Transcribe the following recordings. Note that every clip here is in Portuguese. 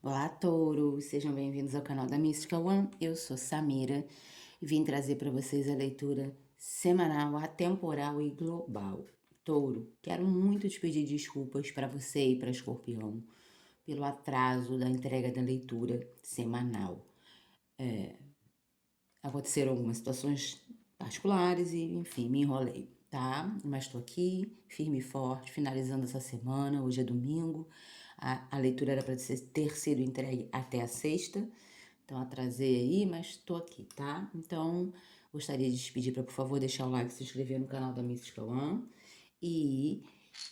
Olá, Touro! Sejam bem-vindos ao canal da Mystical One. Eu sou Samira e vim trazer para vocês a leitura semanal, atemporal e global. Touro, quero muito te pedir desculpas para você e para Escorpião pelo atraso da entrega da leitura semanal. Aconteceram algumas situações particulares e, enfim, me enrolei, tá? Mas tô aqui, firme e forte, finalizando essa semana. Hoje é domingo. A leitura era para ter sido entregue até a sexta, então atrasei aí, mas tô aqui, tá? Então, gostaria de te pedir para, por favor, deixar o like, se inscrever no canal da Mystical One e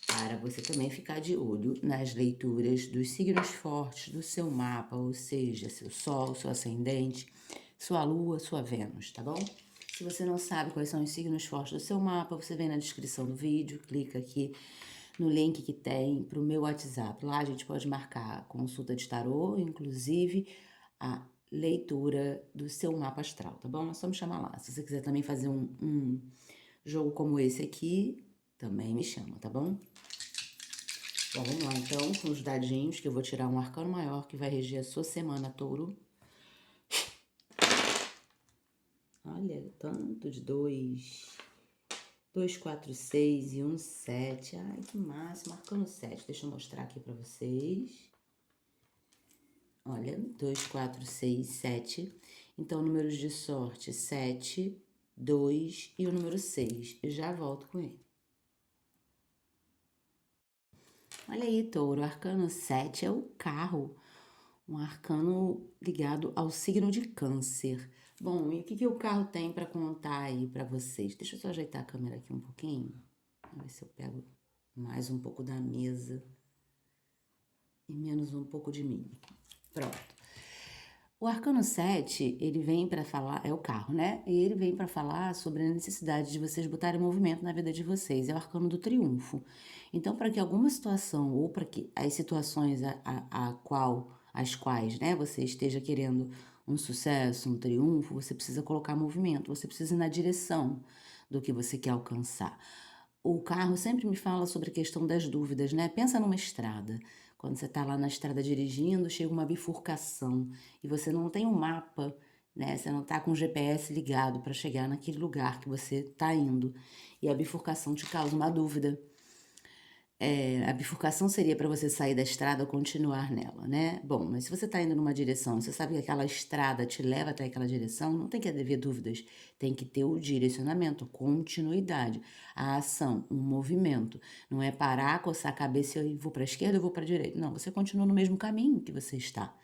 para você também ficar de olho nas leituras dos signos fortes do seu mapa, ou seja, seu Sol, seu Ascendente, sua Lua, sua Vênus, tá bom? Se você não sabe quais são os signos fortes do seu mapa, você vem na descrição do vídeo, clica aqui no link que tem para o meu WhatsApp. Lá a gente pode marcar consulta de tarô, inclusive a leitura do seu mapa astral, tá bom? É só me chamar lá. Se você quiser também fazer um jogo como esse aqui, também me chama, tá bom? Bom, vamos lá então com os dadinhos, que eu vou tirar um arcano maior que vai reger a sua semana, Touro. Olha, tanto de 2, 2, 4, 6 e 1, 7. Ai, que máximo, arcano 7. Deixa eu mostrar aqui pra vocês. Olha, 2, 4, 6, 7. Então, números de sorte, 7, 2 e o número 6. Eu já volto com ele. Olha aí, Touro, o arcano 7 é o carro, um arcano ligado ao signo de Câncer. Bom, e o que o carro tem para contar aí para vocês? Deixa eu só ajeitar a câmera aqui um pouquinho. Vamos ver se eu pego mais um pouco da mesa e menos um pouco de mim. Pronto. O arcano 7, ele vem para falar, é o carro, né? E ele vem para falar sobre a necessidade de vocês botarem movimento na vida de vocês. É o arcano do triunfo. Então, para que alguma situação, ou para que as situações as quais, né, você esteja querendo um sucesso, um triunfo, você precisa colocar movimento, você precisa ir na direção do que você quer alcançar. O carro sempre me fala sobre a questão das dúvidas, né? Pensa numa estrada. Quando você está lá na estrada dirigindo, chega uma bifurcação e você não tem um mapa, né? Você não está com o GPS ligado para chegar naquele lugar que você está indo. E a bifurcação te causa uma dúvida. A bifurcação seria para você sair da estrada ou continuar nela, né? Bom, mas se você está indo numa direção, você sabe que aquela estrada te leva até aquela direção, não tem que haver dúvidas, tem que ter o direcionamento, continuidade, a ação, um movimento. Não é parar, coçar a cabeça e eu vou para a esquerda, eu vou para a direita. Não, você continua no mesmo caminho que você está.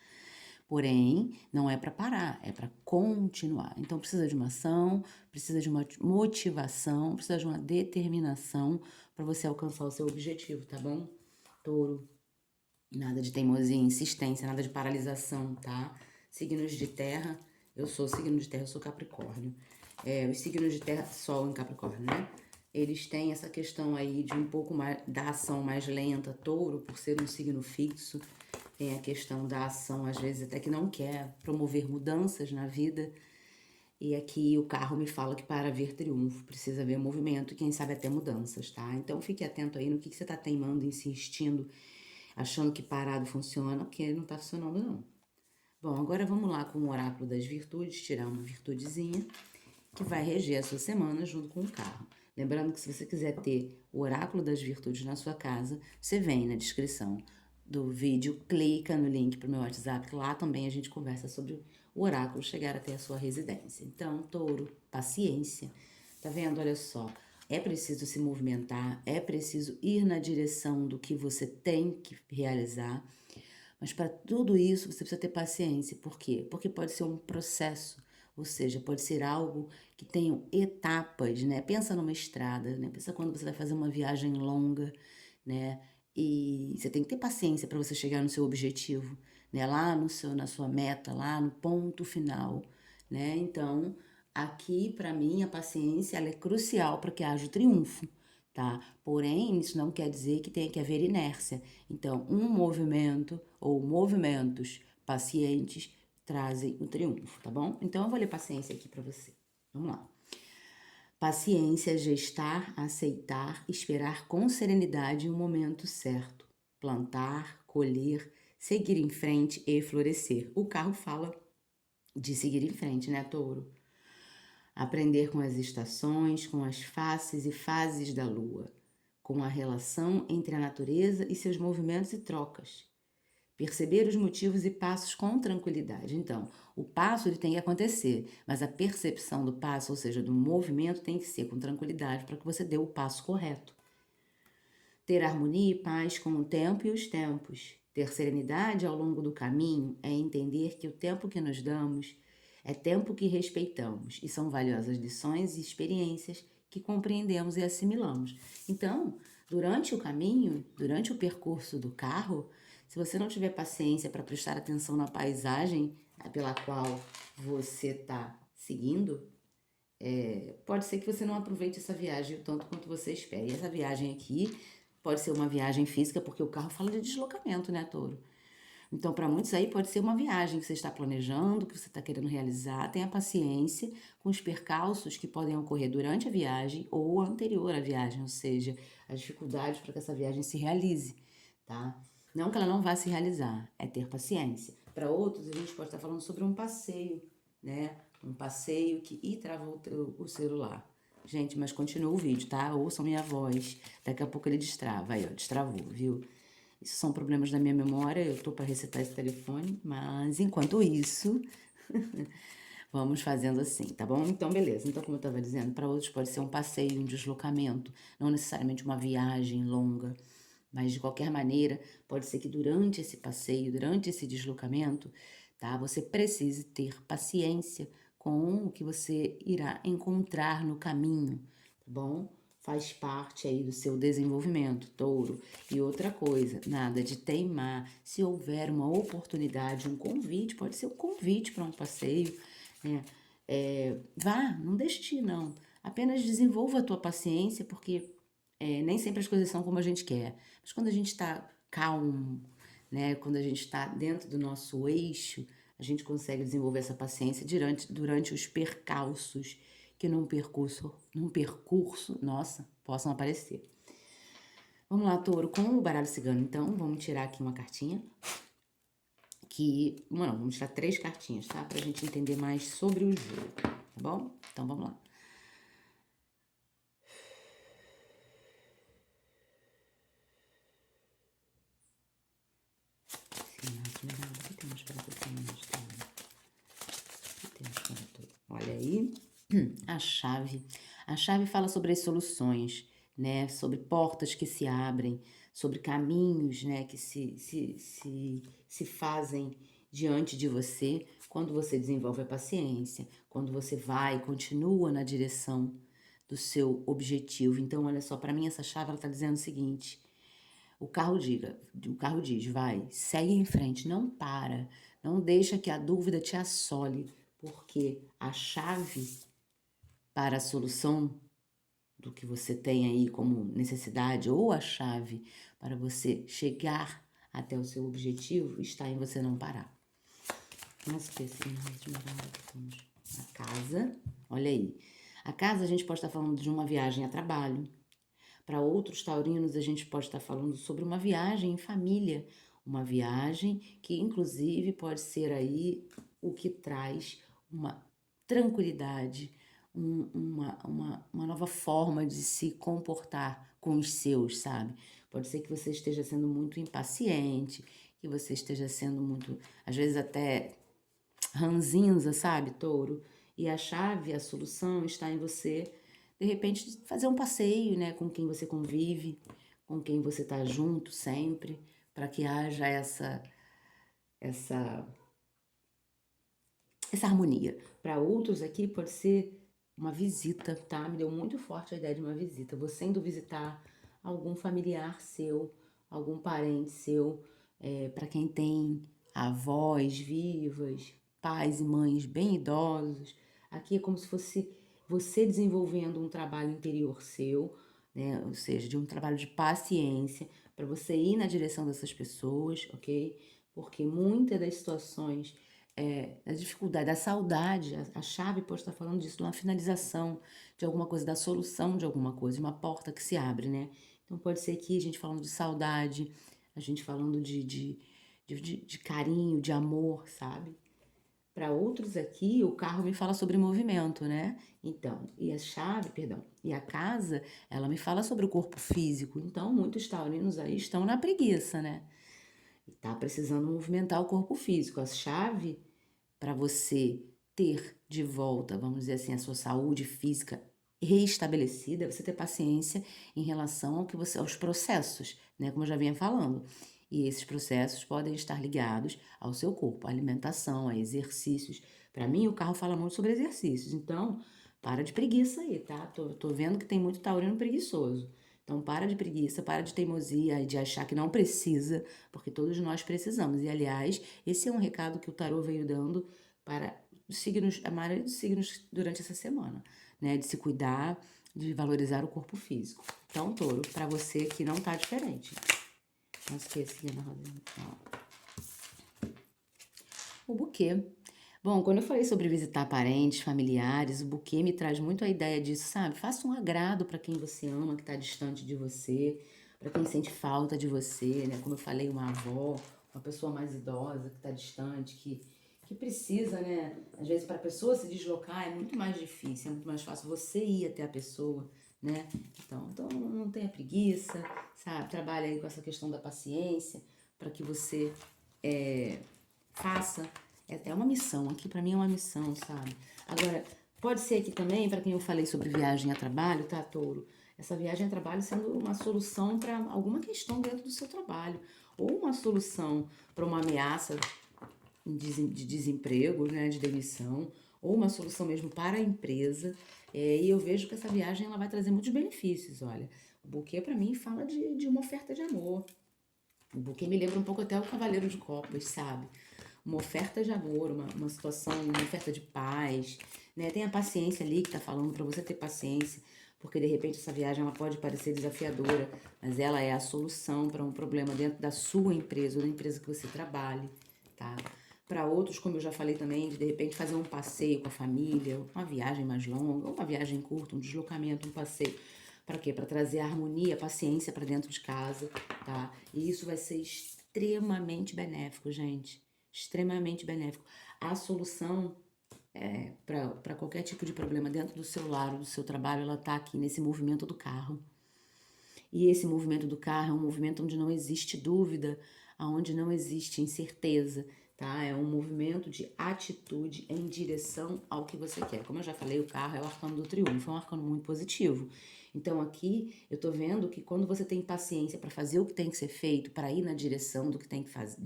Porém, não é para parar, é para continuar. Então, precisa de uma ação, precisa de uma motivação, precisa de uma determinação para você alcançar o seu objetivo, tá bom? Touro, nada de teimosia, insistência, nada de paralisação, tá? Signos de terra, eu sou signo de terra, eu sou Capricórnio. Os signos de terra, Sol em Capricórnio, né? Eles têm essa questão aí de um pouco mais da ação mais lenta, Touro, por ser um signo fixo, tem a questão da ação, às vezes até que não quer promover mudanças na vida. E aqui o carro me fala que para haver triunfo precisa haver movimento e quem sabe até mudanças, tá? Então fique atento aí no que você tá teimando, insistindo, achando que parado funciona, porque não tá funcionando não. Bom, agora vamos lá com o oráculo das virtudes, tirar uma virtudezinha que vai reger a sua semana junto com o carro. Lembrando que se você quiser ter o oráculo das virtudes na sua casa, você vem na descrição do vídeo, clica no link para o meu WhatsApp, que lá também a gente conversa sobre o oráculo chegar até a sua residência. Então, Touro, paciência. Tá vendo? Olha só, é preciso se movimentar, é preciso ir na direção do que você tem que realizar. Mas para tudo isso você precisa ter paciência. Por quê? Porque pode ser um processo, ou seja, pode ser algo que tenha etapas, né? Pensa numa estrada, né? Pensa quando você vai fazer uma viagem longa, né? E você tem que ter paciência para você chegar no seu objetivo, né? Lá no seu, na sua meta, lá no ponto final, né? Então, aqui para mim a paciência ela é crucial para que haja o triunfo, tá? Porém, isso não quer dizer que tenha que haver inércia. Então, um movimento ou movimentos pacientes trazem o triunfo, tá bom? Então, eu vou ler paciência aqui para você. Vamos lá. Paciência, gestar, aceitar, esperar com serenidade o momento certo. Plantar, colher, seguir em frente e florescer. O carro fala de seguir em frente, né, touro? Aprender com as estações, com as faces e fases da lua, com a relação entre a natureza e seus movimentos e trocas. Perceber os motivos e passos com tranquilidade. Então, o passo ele tem que acontecer, mas a percepção do passo, ou seja, do movimento, tem que ser com tranquilidade para que você dê o passo correto. Ter harmonia e paz com o tempo e os tempos. Ter serenidade ao longo do caminho é entender que o tempo que nos damos é tempo que respeitamos e são valiosas lições e experiências que compreendemos e assimilamos. Então, durante o caminho, durante o percurso do carro, se você não tiver paciência para prestar atenção na paisagem pela qual você está seguindo, pode ser que você não aproveite essa viagem o tanto quanto você espera. E essa viagem aqui pode ser uma viagem física, porque o carro fala de deslocamento, né, touro? Então, para muitos aí pode ser uma viagem que você está planejando, que você está querendo realizar. Tenha paciência com os percalços que podem ocorrer durante a viagem ou anterior à viagem, ou seja, as dificuldades para que essa viagem se realize, tá? Não que ela não vá se realizar, é ter paciência. Para outros, a gente pode estar falando sobre um passeio, né? Um passeio que... Ih, travou o celular. Gente, mas continua o vídeo, tá? Ouçam minha voz. Daqui a pouco ele destrava. Aí, ó, destravou, viu? Isso são problemas da minha memória, eu tô para resetar esse telefone, mas enquanto isso, vamos fazendo assim, tá bom? Então, beleza. Então, como eu tava dizendo, para outros pode ser um passeio, um deslocamento, não necessariamente uma viagem longa, mas de qualquer maneira, pode ser que durante esse passeio, durante esse deslocamento, tá? Você precise ter paciência com o que você irá encontrar no caminho, tá bom? Faz parte aí do seu desenvolvimento, touro. E outra coisa, nada de teimar. Se houver uma oportunidade, um convite, pode ser um convite para um passeio, né? Vá, não deixe de ir, não. Apenas desenvolva a tua paciência, porque nem sempre as coisas são como a gente quer. Mas quando a gente está calmo, né? Quando a gente está dentro do nosso eixo, a gente consegue desenvolver essa paciência durante os percalços que num percurso, nossa, possam aparecer. Vamos lá, touro, com o baralho cigano, então, vamos tirar aqui uma cartinha. Vamos tirar 3 cartinhas, tá? Pra gente entender mais sobre o jogo, tá bom? Então, vamos lá. O que temos para Olha aí, a chave. A chave fala sobre as soluções, né? Sobre portas que se abrem, sobre caminhos, né? Que se fazem diante de você quando você desenvolve a paciência, quando você vai e continua na direção do seu objetivo. Então, olha só, para mim essa chave ela tá dizendo o seguinte: o carro diz, vai, segue em frente, não para, não deixa que a dúvida te assole, porque a chave para a solução do que você tem aí como necessidade, ou a chave para você chegar até o seu objetivo, está em você não parar. Mas que assim, a casa, olha aí. A casa a gente pode estar falando de uma viagem a trabalho. Para outros taurinos, a gente pode estar falando sobre uma viagem em família, uma viagem que, inclusive, pode ser aí o que traz uma tranquilidade, uma nova forma de se comportar com os seus, sabe? Pode ser que você esteja sendo muito impaciente, que você esteja sendo muito, às vezes até ranzinza, sabe, touro? E a chave, a solução está em você, de repente, fazer um passeio, né, com quem você convive, com quem você tá junto sempre, para que haja essa harmonia. Para outros aqui pode ser uma visita, tá? Me deu muito forte a ideia de uma visita. Você indo visitar algum familiar seu, algum parente seu, para quem tem avós vivas, pais e mães bem idosos. Aqui é como se fosse você desenvolvendo um trabalho interior seu, né? Ou seja, de um trabalho de paciência para você ir na direção dessas pessoas, ok? Porque muitas das situações da dificuldade, da saudade, a chave pode estar falando disso, de uma finalização de alguma coisa, da solução de alguma coisa, de uma porta que se abre, né? Então pode ser aqui a gente falando de saudade, a gente falando de carinho, de amor, sabe? Para outros aqui, o carro me fala sobre movimento, né? Então, e a chave, perdão, e a casa, ela me fala sobre o corpo físico. Então, muitos taurinos aí estão na preguiça, né? E tá precisando movimentar o corpo físico. A chave para você ter de volta, vamos dizer assim, a sua saúde física reestabelecida, é você ter paciência em relação aos processos, né? Como eu já vinha falando. E esses processos podem estar ligados ao seu corpo, à alimentação, a exercícios. Para mim, o carro fala muito sobre exercícios. Então, para de preguiça aí, tá? Tô vendo que tem muito taurino preguiçoso. Então, para de preguiça, para de teimosia e de achar que não precisa, porque todos nós precisamos. E, aliás, esse é um recado que o tarô veio dando para os signos, a maioria dos signos durante essa semana, né? De se cuidar, de valorizar o corpo físico. Então, touro, para você que não tá diferente. Não esqueci, o buquê. Bom, quando eu falei sobre visitar parentes, familiares, o buquê me traz muito a ideia disso, sabe? Faça um agrado para quem você ama, que está distante de você, para quem sente falta de você, né? Como eu falei, uma avó, uma pessoa mais idosa que está distante, que precisa, né? Às vezes, para a pessoa se deslocar é muito mais difícil, é muito mais fácil você ir até a pessoa, né? Então não tenha preguiça, sabe? Trabalhe aí com essa questão da paciência, para que você faça. É uma missão, aqui pra mim é uma missão, sabe? Agora, pode ser aqui também, pra quem eu falei sobre viagem a trabalho, tá, touro? Essa viagem a trabalho sendo uma solução para alguma questão dentro do seu trabalho, ou uma solução para uma ameaça de desemprego, né, de demissão, ou uma solução mesmo para a empresa. E eu vejo que essa viagem ela vai trazer muitos benefícios, olha. O buquê para mim fala de uma oferta de amor. O buquê me lembra um pouco até o Cavaleiro de Copas, sabe? Uma oferta de amor, uma situação, uma oferta de paz, né? Tenha paciência ali que tá falando para você ter paciência, porque de repente essa viagem ela pode parecer desafiadora, mas ela é a solução para um problema dentro da sua empresa ou da empresa que você trabalhe, tá? Para outros, como eu já falei também, de repente fazer um passeio com a família, uma viagem mais longa, ou uma viagem curta, um deslocamento, um passeio. Para quê? Para trazer harmonia, paciência para dentro de casa, tá? E isso vai ser extremamente benéfico, gente. Extremamente benéfico. A solução para qualquer tipo de problema dentro do seu lar, do seu trabalho, ela tá aqui nesse movimento do carro. E esse movimento do carro é um movimento onde não existe dúvida, onde não existe incerteza, tá? É um movimento de atitude em direção ao que você quer. Como eu já falei, o carro é o arcano do triunfo, é um arcano muito positivo. Então aqui eu tô vendo que quando você tem paciência para fazer o que tem que ser feito, para ir na direção do que tem que fazer,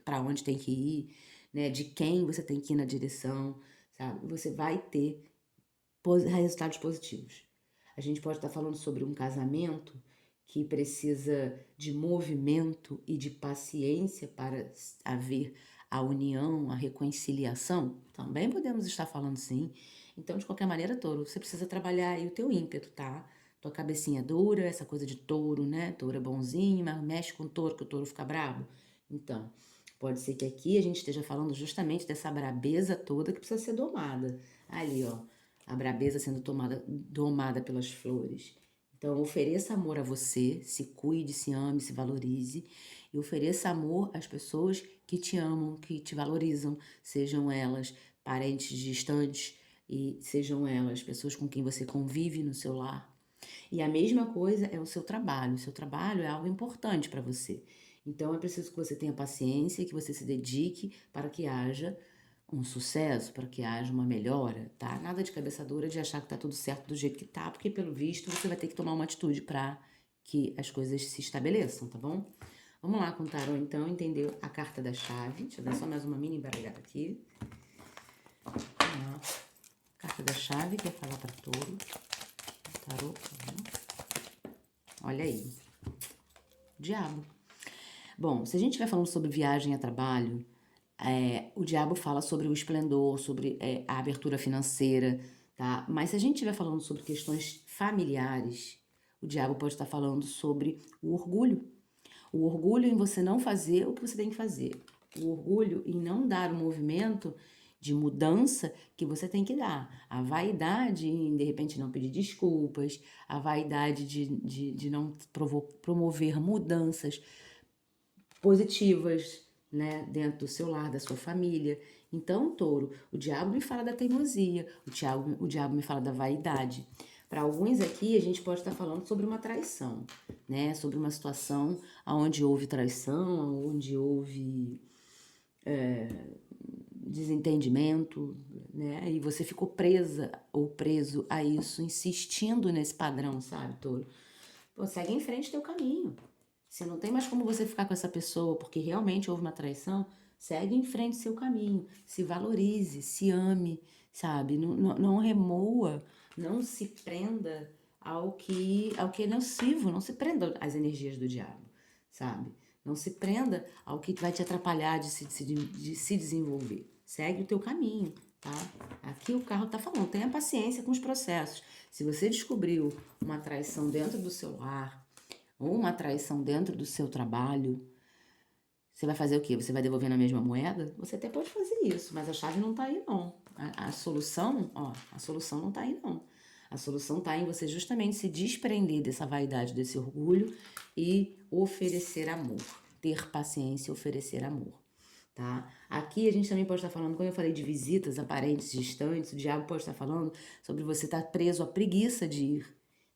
para onde tem que ir, né, de quem você tem que ir na direção, sabe? Você vai ter resultados positivos. A gente pode estar falando sobre um casamento que precisa de movimento e de paciência para haver a união, a reconciliação. Também podemos estar falando sim. Então, de qualquer maneira, touro, você precisa trabalhar aí o teu ímpeto, tá? Tua cabecinha dura, essa coisa de touro, né? Touro é bonzinho, mas mexe com o touro que o touro fica brabo. Então, pode ser que aqui a gente esteja falando justamente dessa brabeza toda que precisa ser domada. Ali, ó, a brabeza sendo domada pelas flores. Então, ofereça amor a você, se cuide, se ame, se valorize e ofereça amor às pessoas que te amam, que te valorizam, sejam elas parentes distantes e sejam elas pessoas com quem você convive no seu lar. E a mesma coisa é o seu trabalho. O seu trabalho é algo importante para você. Então, é preciso que você tenha paciência, que você se dedique para que haja um sucesso, para que haja uma melhora, tá? Nada de cabeça dura de achar que tá tudo certo do jeito que tá, porque pelo visto você vai ter que tomar uma atitude para que as coisas se estabeleçam, tá bom? Vamos lá com o tarô, então, entender a carta da chave. Deixa eu dar só mais uma mini embaralhada aqui. Vamos lá. Carta da chave, que é falar para touro. Tarô, olha aí. Diabo. Bom, se a gente estiver falando sobre viagem a trabalho, o diabo fala sobre o esplendor, sobre a abertura financeira, tá? Mas se a gente estiver falando sobre questões familiares, o diabo pode estar falando sobre o orgulho. O orgulho em você não fazer o que você tem que fazer. O orgulho em não dar o movimento de mudança que você tem que dar. A vaidade em, de repente, não pedir desculpas, a vaidade de não promover mudanças positivas, né, dentro do seu lar, da sua família. Então, touro, o diabo me fala da teimosia, o diabo me fala da vaidade. Para alguns aqui, a gente pode estar falando sobre uma traição, né? Sobre uma situação onde houve traição, onde houve desentendimento, né? E você ficou presa ou preso a isso, insistindo nesse padrão, sabe, touro? Pô, segue em frente teu caminho. Se não tem mais como você ficar com essa pessoa porque realmente houve uma traição, segue em frente seu caminho. Se valorize, se ame, sabe? Não remoa, não se prenda ao que é nocivo, não se prenda às energias do diabo, sabe? Não se prenda ao que vai te atrapalhar de se desenvolver. Segue o teu caminho, tá? Aqui o carro tá falando, tenha paciência com os processos. Se você descobriu uma traição dentro do seu lar, ou uma traição dentro do seu trabalho, você vai fazer o quê? Você vai devolver na mesma moeda? Você até pode fazer isso, mas a chave não tá aí não. A solução, ó, a solução não tá aí não. A solução tá em você justamente se desprender dessa vaidade, desse orgulho e oferecer amor. Ter paciência e oferecer amor, tá? Aqui a gente também pode estar falando, quando eu falei de visitas a parentes distantes, o diabo pode estar falando sobre você estar preso à preguiça de ir,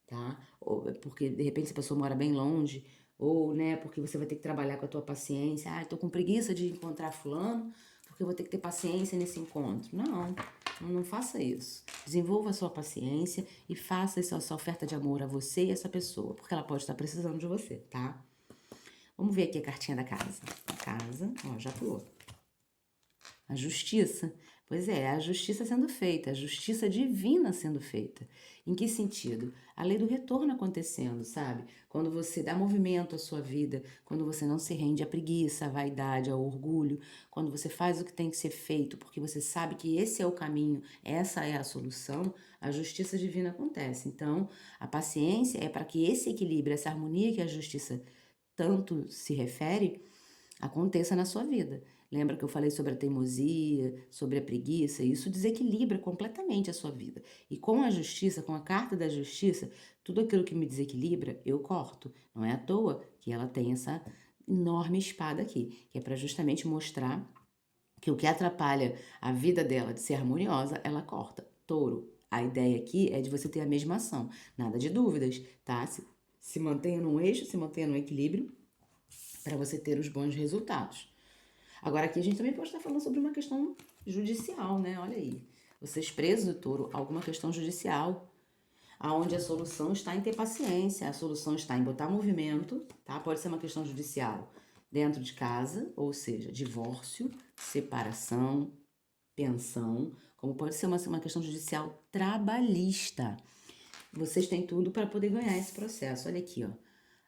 tá? Ou porque de repente essa pessoa mora bem longe, ou, né, porque você vai ter que trabalhar com a tua paciência. Ah, eu tô com preguiça de encontrar fulano, porque eu vou ter que ter paciência nesse encontro. Não faça isso. Desenvolva a sua paciência e faça essa oferta de amor a você e essa pessoa, porque ela pode estar precisando de você, tá? Vamos ver aqui a cartinha da casa. A casa, ó, já pulou. A justiça. Pois é, a justiça sendo feita, a justiça divina sendo feita. Em que sentido? A lei do retorno acontecendo, sabe? Quando você dá movimento à sua vida, quando você não se rende à preguiça, à vaidade, ao orgulho, quando você faz o que tem que ser feito, porque você sabe que esse é o caminho, essa é a solução, a justiça divina acontece. Então, a paciência é para que esse equilíbrio, essa harmonia que a justiça tanto se refere, aconteça na sua vida. Lembra que eu falei sobre a teimosia, sobre a preguiça? Isso desequilibra completamente a sua vida. E com a justiça, com a carta da justiça, tudo aquilo que me desequilibra, eu corto. Não é à toa que ela tem essa enorme espada aqui, que é para justamente mostrar que o que atrapalha a vida dela de ser harmoniosa, ela corta. Touro, a ideia aqui é de você ter a mesma ação. Nada de dúvidas, tá? Se mantenha num eixo, se mantenha no equilíbrio, para você ter os bons resultados. Agora aqui a gente também pode estar falando sobre uma questão judicial, né? Olha aí. Vocês presos, touro, alguma questão judicial, aonde a solução está em ter paciência, a solução está em botar movimento, tá? Pode ser uma questão judicial dentro de casa, ou seja, divórcio, separação, pensão, como pode ser uma questão judicial trabalhista. Vocês têm tudo para poder ganhar esse processo. Olha aqui, ó.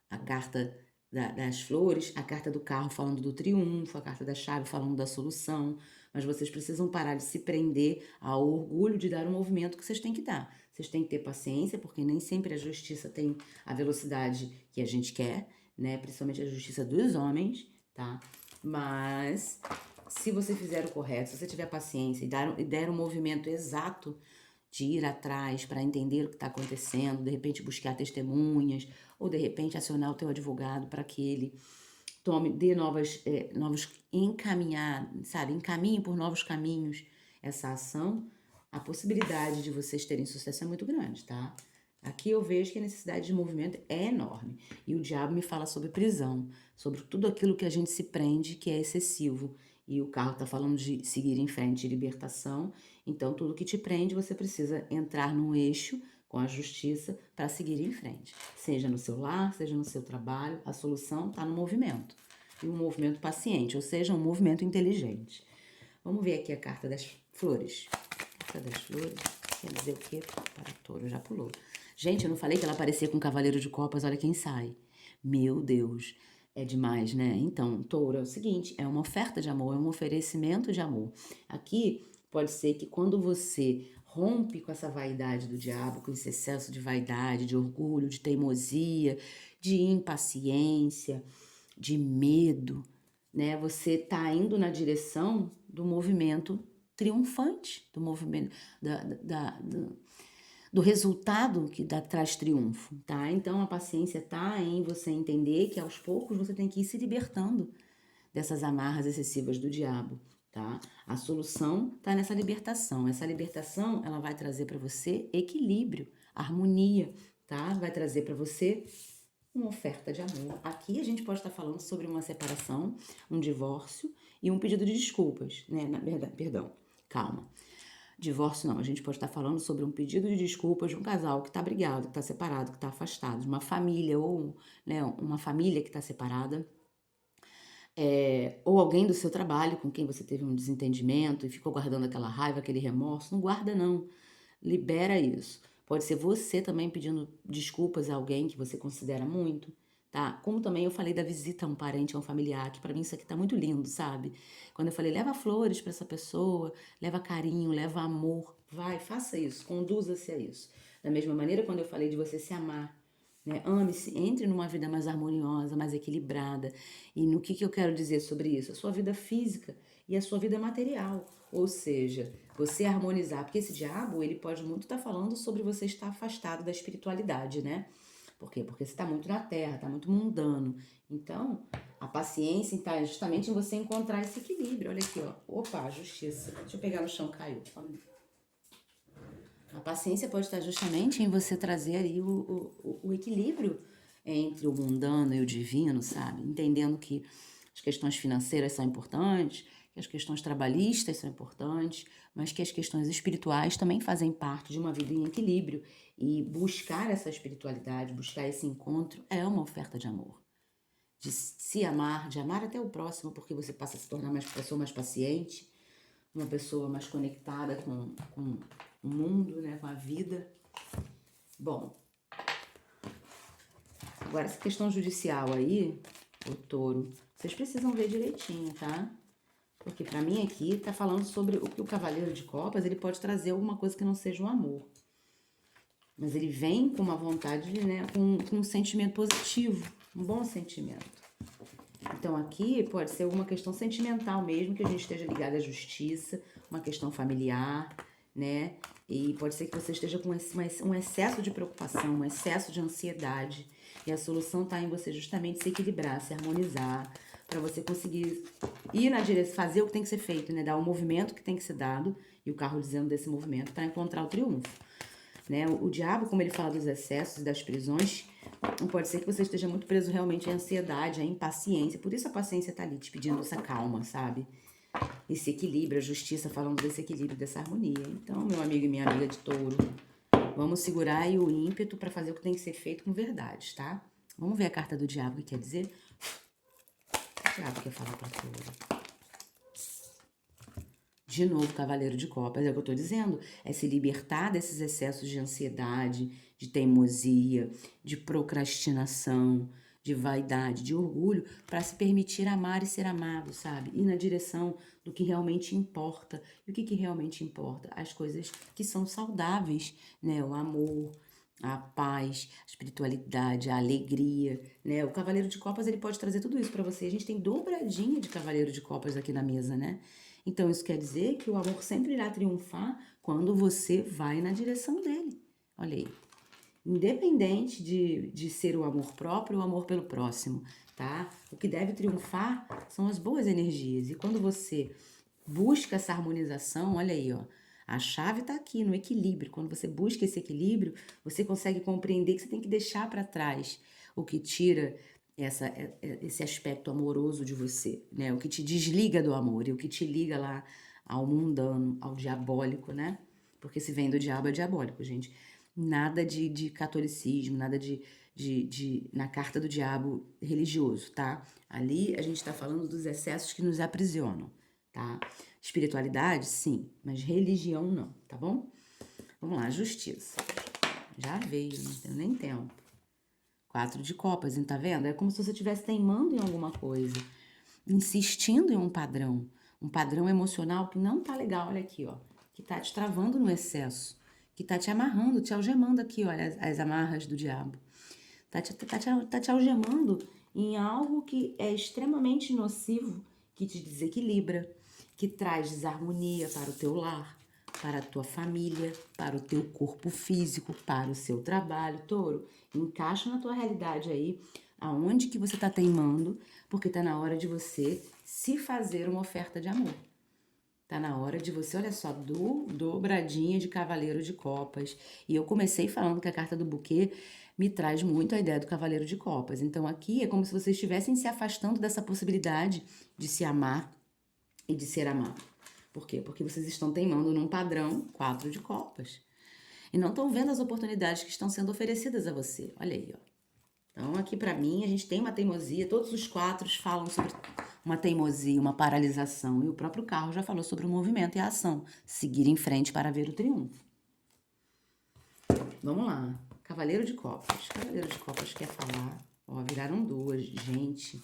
A carta das flores, a carta do carro falando do triunfo, a carta da chave falando da solução. Mas vocês precisam parar de se prender ao orgulho de dar o movimento que vocês têm que dar. Vocês têm que ter paciência, porque nem sempre a justiça tem a velocidade que a gente quer, né? Principalmente a justiça dos homens, tá? Mas se você fizer o correto, se você tiver paciência e der o movimento exato de ir atrás para entender o que está acontecendo, de repente buscar testemunhas, ou de repente acionar o teu advogado para que ele dê novos encaminhar, sabe, encaminhe por novos caminhos essa ação, a possibilidade de vocês terem sucesso é muito grande, tá? Aqui eu vejo que a necessidade de movimento é enorme. E o diabo me fala sobre prisão, sobre tudo aquilo que a gente se prende que é excessivo. E o carro está falando de seguir em frente, de libertação. Então, tudo que te prende, você precisa entrar no eixo com a justiça para seguir em frente. Seja no seu lar, seja no seu trabalho, a solução está no movimento. E um movimento paciente, ou seja, um movimento inteligente. Vamos ver aqui a carta das flores. Carta das flores quer dizer o quê? Para touro, já pulou. Gente, eu não falei que ela aparecia com o cavaleiro de copas, olha quem sai. Meu Deus, é demais, né? Então, touro é o seguinte, é uma oferta de amor, é um oferecimento de amor. Aqui pode ser que quando você rompe com essa vaidade do diabo, com esse excesso de vaidade, de orgulho, de teimosia, de impaciência, de medo, né? Você tá indo na direção do movimento triunfante, do movimento do resultado que traz triunfo, tá? Então a paciência tá em você entender que aos poucos você tem que ir se libertando dessas amarras excessivas do diabo, tá? A solução tá nessa libertação. Essa libertação, ela vai trazer para você equilíbrio, harmonia, tá? Vai trazer para você uma oferta de amor. Aqui a gente pode estar falando sobre uma separação, um divórcio e um pedido de desculpas, né? Na verdade, perdão, calma. Divórcio não, a gente pode estar falando sobre um pedido de desculpas de um casal que está brigado, que está separado, que está afastado, de uma família ou, né, uma família que está separada, ou alguém do seu trabalho com quem você teve um desentendimento e ficou guardando aquela raiva, aquele remorso. Não guarda não, libera isso. Pode ser você também pedindo desculpas a alguém que você considera muito, tá? Como também eu falei da visita a um parente, a um familiar, que pra mim isso aqui tá muito lindo, sabe? Quando eu falei, leva flores pra essa pessoa, leva carinho, leva amor, vai, faça isso, conduza-se a isso. Da mesma maneira, quando eu falei de você se amar, né? Ame-se, entre numa vida mais harmoniosa, mais equilibrada. E no que eu quero dizer sobre isso? A sua vida física e a sua vida material. Ou seja, você harmonizar, porque esse diabo, ele pode muito estar falando sobre você estar afastado da espiritualidade, né? Por quê? Porque você está muito na terra, está muito mundano. Então, a paciência está justamente em você encontrar esse equilíbrio. Olha aqui, ó. Opa, justiça. Deixa eu pegar no chão, caiu. A paciência pode estar justamente em você trazer aí o equilíbrio entre o mundano e o divino, sabe? Entendendo que as questões financeiras são importantes, que as questões trabalhistas são importantes, mas que as questões espirituais também fazem parte de uma vida em equilíbrio. E buscar essa espiritualidade, buscar esse encontro é uma oferta de amor. De se amar, de amar até o próximo, porque você passa a se tornar uma pessoa mais paciente, uma pessoa mais conectada com o mundo, né, com a vida. Bom, agora essa questão judicial aí, o touro, vocês precisam ver direitinho, tá? Porque pra mim aqui tá falando sobre o que o cavaleiro de copas, ele pode trazer alguma coisa que não seja o amor. Mas ele vem com uma vontade, né, com um sentimento positivo, um bom sentimento. Então aqui pode ser alguma questão sentimental mesmo, que a gente esteja ligado à justiça, uma questão familiar, né? E pode ser que você esteja com um excesso de preocupação, um excesso de ansiedade. E a solução está em você justamente se equilibrar, se harmonizar, para você conseguir ir na direção, fazer o que tem que ser feito, né? Dar o movimento que tem que ser dado, e o carro dizendo desse movimento, para encontrar o triunfo. Né? O diabo, como ele fala dos excessos e das prisões, não pode ser que você esteja muito preso realmente à ansiedade, à impaciência. Por isso a paciência tá ali te pedindo essa calma, sabe? Esse equilíbrio, a justiça falando desse equilíbrio, dessa harmonia. Então, meu amigo e minha amiga de touro, vamos segurar aí o ímpeto para fazer o que tem que ser feito com verdade, tá? Vamos ver a carta do diabo, o que quer dizer? O diabo quer falar pra touro. De novo, cavaleiro de copas, é o que eu tô dizendo. É se libertar desses excessos de ansiedade, de teimosia, de procrastinação, de vaidade, de orgulho, para se permitir amar e ser amado, sabe? Ir na direção do que realmente importa. E o que realmente importa? As coisas que são saudáveis, né? O amor, a paz, a espiritualidade, a alegria, né? O cavaleiro de copas, ele pode trazer tudo isso para você. A gente tem dobradinha de cavaleiro de copas aqui na mesa, né? Então, isso quer dizer que o amor sempre irá triunfar quando você vai na direção dele. Olha aí. Independente de ser o amor próprio ou o amor pelo próximo, tá? O que deve triunfar são as boas energias. E quando você busca essa harmonização, olha aí, ó. A chave tá aqui no equilíbrio. Quando você busca esse equilíbrio, você consegue compreender que você tem que deixar para trás o que tira esse aspecto amoroso de você, né? O que te desliga do amor e o que te liga lá ao mundano, ao diabólico, né? Porque se vem do diabo é diabólico, gente. Nada de catolicismo, nada na carta do diabo religioso, tá? Ali a gente tá falando dos excessos que nos aprisionam, tá? Espiritualidade, sim, mas religião não, tá bom? Vamos lá, justiça. Já veio, não tenho nem tempo. 4 de copas, tá vendo? É como se você estivesse teimando em alguma coisa, insistindo em um padrão emocional que não tá legal, olha aqui, ó, que tá te travando no excesso, que tá te amarrando, te algemando aqui, olha, as amarras do diabo. Tá te algemando em algo que é extremamente nocivo, que te desequilibra, que traz desarmonia para o teu lar, para a tua família, para o teu corpo físico, para o seu trabalho. Touro, encaixa na tua realidade aí Aonde que você tá teimando, porque tá na hora de você se fazer uma oferta de amor. Tá na hora de você, olha só, dobradinha de Cavaleiro de Copas. E eu comecei falando que a carta do buquê me traz muito a ideia do Cavaleiro de Copas. Então aqui é como se vocês estivessem se afastando dessa possibilidade de se amar e de ser amado. Por quê? Porque vocês estão teimando num padrão 4 de copas. E não estão vendo as oportunidades que estão sendo oferecidas a você. Olha aí, ó. Então, aqui pra mim, a gente tem uma teimosia. Todos os 4 falam sobre uma teimosia, uma paralisação. E o próprio carro já falou sobre o movimento e a ação. Seguir em frente para ver o triunfo. Vamos lá. Cavaleiro de Copas. Cavaleiro de Copas quer falar. Ó, viraram 2, gente.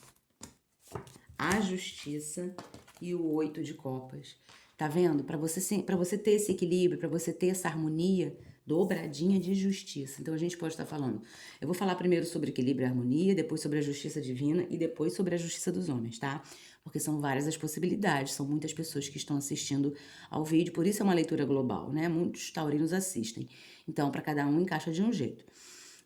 A Justiça e o 8 de Copas. Tá vendo? Para você ter esse equilíbrio, para você ter essa harmonia, dobradinha de justiça. Então a gente pode estar falando. Eu vou falar primeiro sobre equilíbrio e harmonia, depois sobre a justiça divina e depois sobre a justiça dos homens, tá? Porque são várias as possibilidades, são muitas pessoas que estão assistindo ao vídeo, por isso é uma leitura global, né? Muitos taurinos assistem. Então, para cada um encaixa de um jeito.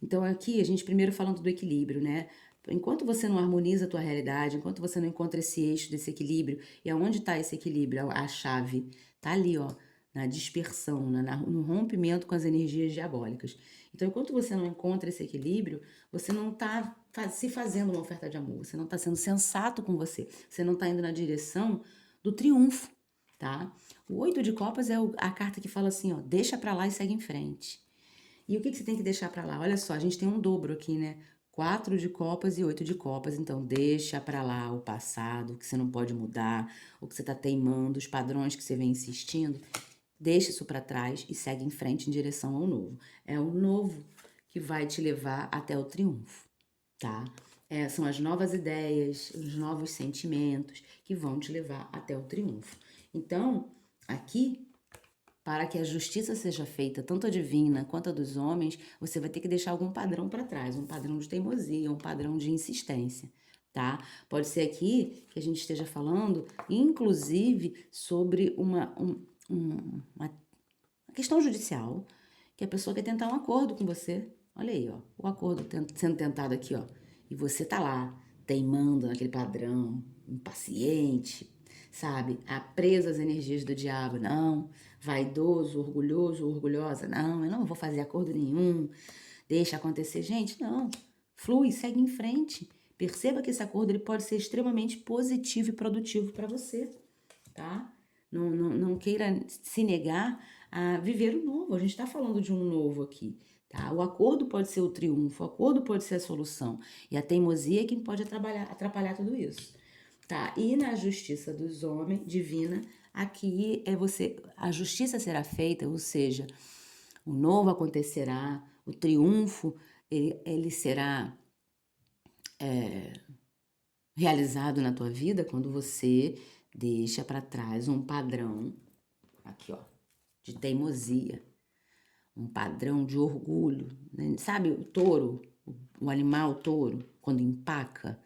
Então aqui a gente primeiro falando do equilíbrio, né? Enquanto você não harmoniza a tua realidade, enquanto você não encontra esse eixo desse equilíbrio, e aonde está esse equilíbrio? A chave tá ali, ó, na dispersão, no rompimento com as energias diabólicas. Então, enquanto você não encontra esse equilíbrio, você não está se fazendo uma oferta de amor, você não está sendo sensato com você não está indo na direção do triunfo, tá? O 8 de copas é a carta que fala assim, ó, deixa pra lá e segue em frente. E o que você tem que deixar pra lá? Olha só, a gente tem um dobro aqui, né? 4 de copas e 8 de copas, então deixa pra lá o passado, que você não pode mudar, o que você tá teimando, os padrões que você vem insistindo. Deixa isso pra trás e segue em frente em direção ao novo. É o novo que vai te levar até o triunfo, tá? São as novas ideias, os novos sentimentos que vão te levar até o triunfo. Então, aqui para que a justiça seja feita, tanto a divina quanto a dos homens, você vai ter que deixar algum padrão para trás, um padrão de teimosia, um padrão de insistência, tá? Pode ser aqui que a gente esteja falando, inclusive, sobre uma questão judicial, que a pessoa quer tentar um acordo com você. Olha aí, ó, o acordo sendo tentado aqui, ó. E você tá lá, teimando naquele padrão, impaciente, sabe? Presa às energias do diabo. Não, vaidoso, orgulhoso, orgulhosa. Não, eu não vou fazer acordo nenhum. Deixa acontecer. Gente, não. Flui, segue em frente. Perceba que esse acordo ele pode ser extremamente positivo e produtivo para você, tá? Não queira se negar a viver o novo. A gente está falando de um novo aqui, tá? O acordo pode ser o triunfo, o acordo pode ser a solução. E a teimosia é quem pode atrapalhar tudo isso, tá? E na justiça dos homens, divina, aqui a justiça será feita, ou seja, o novo acontecerá, o triunfo, ele será realizado na tua vida quando você deixa para trás um padrão, aqui ó, de teimosia, um padrão de orgulho, né? Sabe o touro, o animal touro, quando empaca,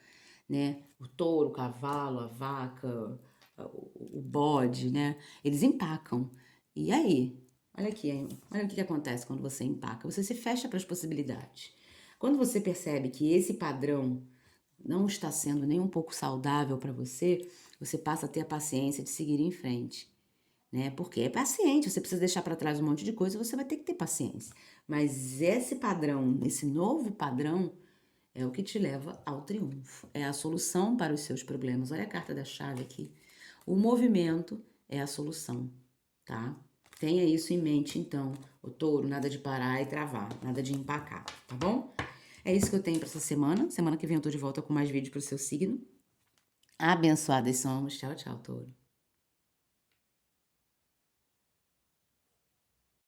né? O touro, o cavalo, a vaca, o bode, né? Eles empacam. E aí? Olha aqui, olha o que acontece quando você empaca. Você se fecha para as possibilidades. Quando você percebe que esse padrão não está sendo nem um pouco saudável para você, você passa a ter a paciência de seguir em frente, né? Porque é paciente, você precisa deixar para trás um monte de coisa, você vai ter que ter paciência. Mas esse padrão, esse novo padrão, é o que te leva ao triunfo. É a solução para os seus problemas. Olha a carta da chave aqui. O movimento é a solução, tá? Tenha isso em mente, então, o touro, nada de parar e travar, nada de empacar, tá bom? É isso que eu tenho para essa semana. Semana que vem eu tô de volta com mais vídeos pro seu signo. Abençoadas somos. Tchau, tchau, touro.